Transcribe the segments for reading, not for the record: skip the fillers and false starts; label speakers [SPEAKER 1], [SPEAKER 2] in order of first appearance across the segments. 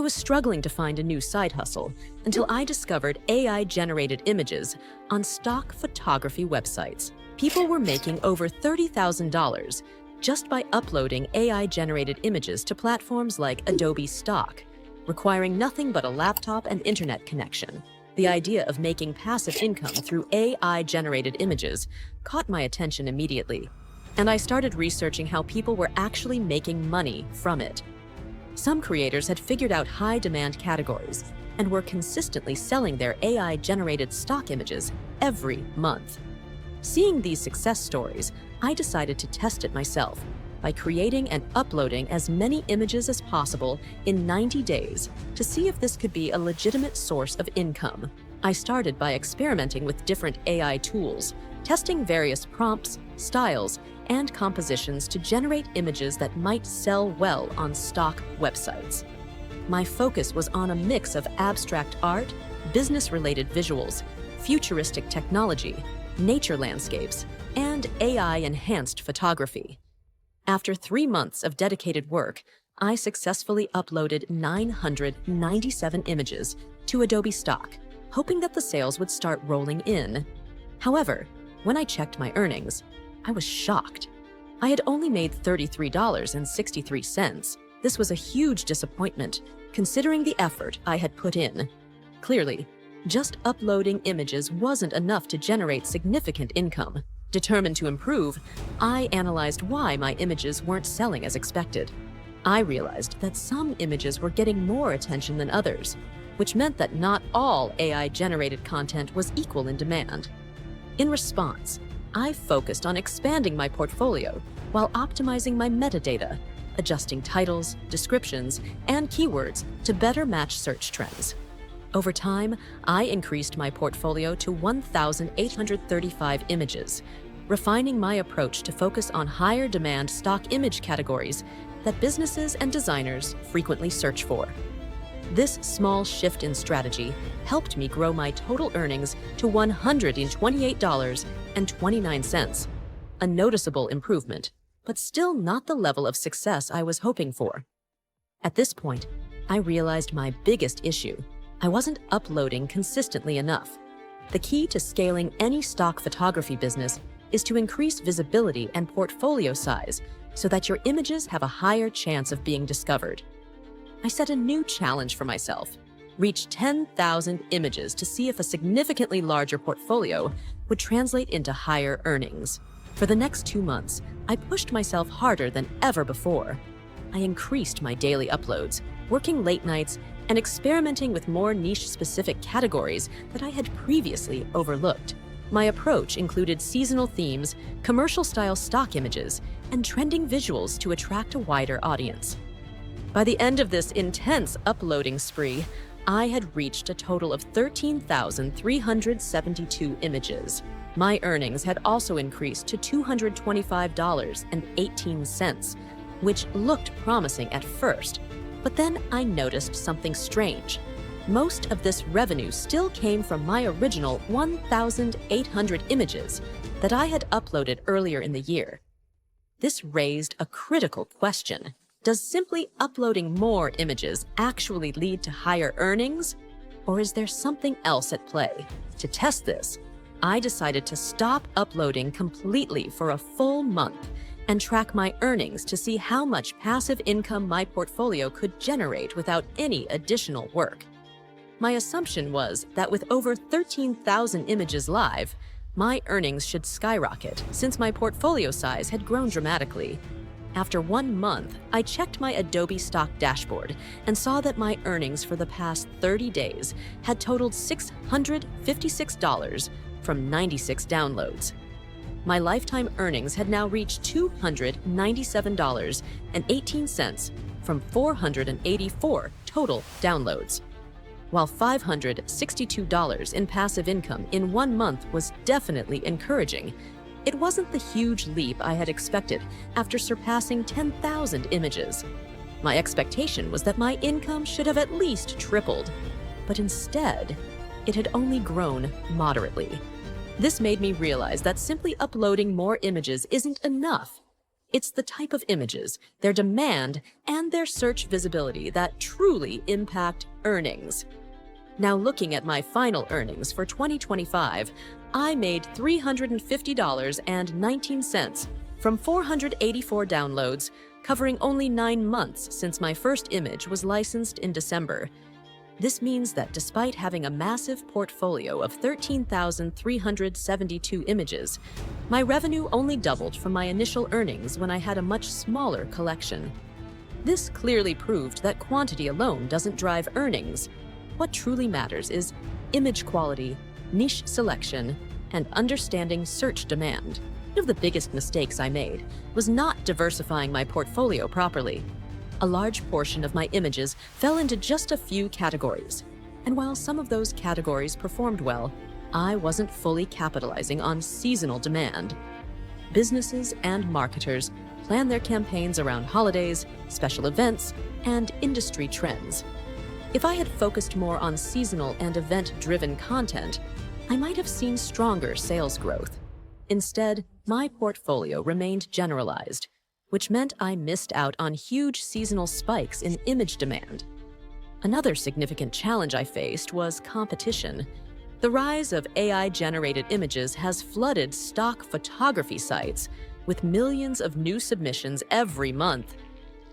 [SPEAKER 1] was struggling to find a new side hustle until I discovered AI-generated images on stock photography websites. People were making over $30,000 just by uploading AI-generated images to platforms like Adobe Stock, requiring nothing but a laptop and internet connection. The idea of making passive income through AI-generated images caught my attention immediately, and I started researching how people were actually making money from it. Some creators had figured out high-demand categories and were consistently selling their AI-generated stock images every month. Seeing these success stories, I decided to test it myself by creating and uploading as many images as possible in 90 days to see if this could be a legitimate source of income. I started by experimenting with different AI tools, testing various prompts, styles, and compositions to generate images that might sell well on stock websites. My focus was on a mix of abstract art, business-related visuals, futuristic technology, nature landscapes, and AI-enhanced photography. After 3 months of dedicated work, I successfully uploaded 997 images to Adobe Stock, hoping that the sales would start rolling in. However, when I checked my earnings, I was shocked. I had only made $33.63. This was a huge disappointment, considering the effort I had put in. Clearly, just uploading images wasn't enough to generate significant income. Determined to improve, I analyzed why my images weren't selling as expected. I realized that some images were getting more attention than others, which meant that not all AI-generated content was equal in demand. In response, I focused on expanding my portfolio while optimizing my metadata, adjusting titles, descriptions, and keywords to better match search trends. Over time, I increased my portfolio to 1,835 images, refining my approach to focus on higher demand stock image categories that businesses and designers frequently search for. This small shift in strategy helped me grow my total earnings to $128.29, a noticeable improvement, but still not the level of success I was hoping for. At this point, I realized my biggest issue. I wasn't uploading consistently enough. The key to scaling any stock photography business is to increase visibility and portfolio size so that your images have a higher chance of being discovered. I set a new challenge for myself: reach 10,000 images to see if a significantly larger portfolio would translate into higher earnings. For the next 2 months, I pushed myself harder than ever before. I increased my daily uploads, working late nights and experimenting with more niche-specific categories that I had previously overlooked. My approach included seasonal themes, commercial-style stock images, and trending visuals to attract a wider audience. By the end of this intense uploading spree, I had reached a total of 13,372 images. My earnings had also increased to $225.18, which looked promising at first, but then I noticed something strange. Most of this revenue still came from my original 1,800 images that I had uploaded earlier in the year. This raised a critical question. Does simply uploading more images actually lead to higher earnings? Or is there something else at play? To test this, I decided to stop uploading completely for a full month and track my earnings to see how much passive income my portfolio could generate without any additional work. My assumption was that with over 13,000 images live, my earnings should skyrocket since my portfolio size had grown dramatically. After 1 month, I checked my Adobe Stock dashboard and saw that my earnings for the past 30 days had totaled $656 from 96 downloads. My lifetime earnings had now reached $297.18 from 484 total downloads. While $562 in passive income in 1 month was definitely encouraging, it wasn't the huge leap I had expected after surpassing 10,000 images. My expectation was that my income should have at least tripled, but instead, it had only grown moderately. This made me realize that simply uploading more images isn't enough. It's the type of images, their demand, and their search visibility that truly impact earnings. Now, looking at my final earnings for 2025, I made $350.19 from 484 downloads, covering only 9 months since my first image was licensed in December. This means that despite having a massive portfolio of 13,372 images, my revenue only doubled from my initial earnings when I had a much smaller collection. This clearly proved that quantity alone doesn't drive earnings. What truly matters is image quality, niche selection, and understanding search demand. One of the biggest mistakes I made was not diversifying my portfolio properly. A large portion of my images fell into just a few categories, and while some of those categories performed well, I wasn't fully capitalizing on seasonal demand. Businesses and marketers plan their campaigns around holidays, special events, and industry trends. If I had focused more on seasonal and event-driven content, I might have seen stronger sales growth. Instead, my portfolio remained generalized, which meant I missed out on huge seasonal spikes in image demand. Another significant challenge I faced was competition. The rise of AI-generated images has flooded stock photography sites with millions of new submissions every month.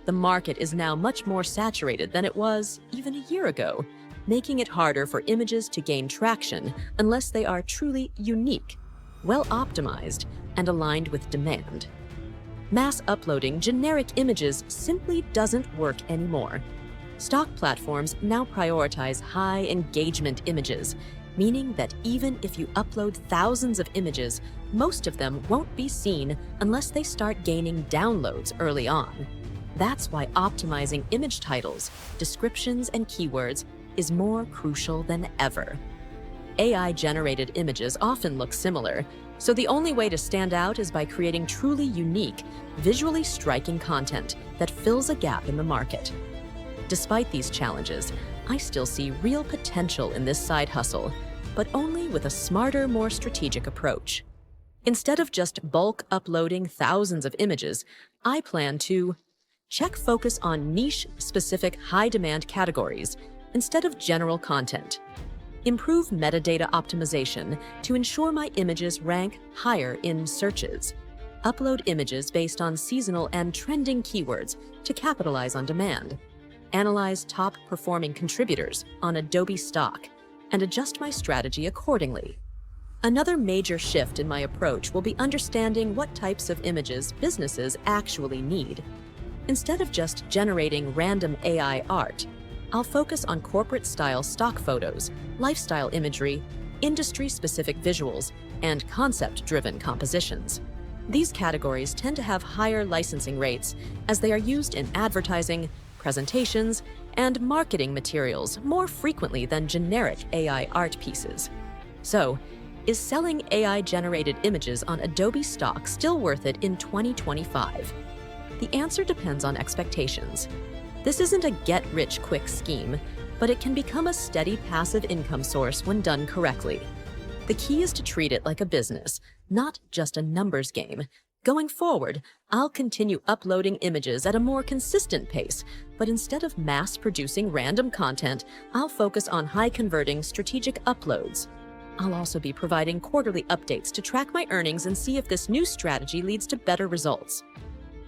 [SPEAKER 1] The market is now much more saturated than it was even a year ago, making it harder for images to gain traction unless they are truly unique, well-optimized, and aligned with demand. Mass uploading generic images simply doesn't work anymore. Stock platforms now prioritize high engagement images, meaning that even if you upload thousands of images, most of them won't be seen unless they start gaining downloads early on. That's why optimizing image titles, descriptions, and keywords is more crucial than ever. AI-generated images often look similar, so the only way to stand out is by creating truly unique, visually striking content that fills a gap in the market. Despite these challenges, I still see real potential in this side hustle, but only with a smarter, more strategic approach. Instead of just bulk uploading thousands of images, I plan to focus on niche-specific high-demand categories instead of general content. Improve metadata optimization to ensure my images rank higher in searches. Upload images based on seasonal and trending keywords to capitalize on demand. Analyze top-performing contributors on Adobe Stock and adjust my strategy accordingly. Another major shift in my approach will be understanding what types of images businesses actually need. Instead of just generating random AI art, I'll focus on corporate-style stock photos, lifestyle imagery, industry-specific visuals, and concept-driven compositions. These categories tend to have higher licensing rates as they are used in advertising, presentations, and marketing materials more frequently than generic AI art pieces. So, is selling AI-generated images on Adobe Stock still worth it in 2025? The answer depends on expectations. This isn't a get-rich-quick scheme, but it can become a steady passive income source when done correctly. The key is to treat it like a business, not just a numbers game. Going forward, I'll continue uploading images at a more consistent pace, but instead of mass-producing random content, I'll focus on high-converting strategic uploads. I'll also be providing quarterly updates to track my earnings and see if this new strategy leads to better results.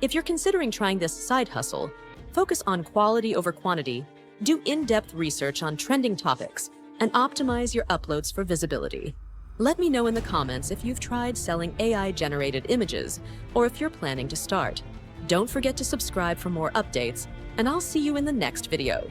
[SPEAKER 1] If you're considering trying this side hustle, focus on quality over quantity, do in-depth research on trending topics, and optimize your uploads for visibility. Let me know in the comments if you've tried selling AI-generated images, or if you're planning to start. Don't forget to subscribe for more updates, and I'll see you in the next video.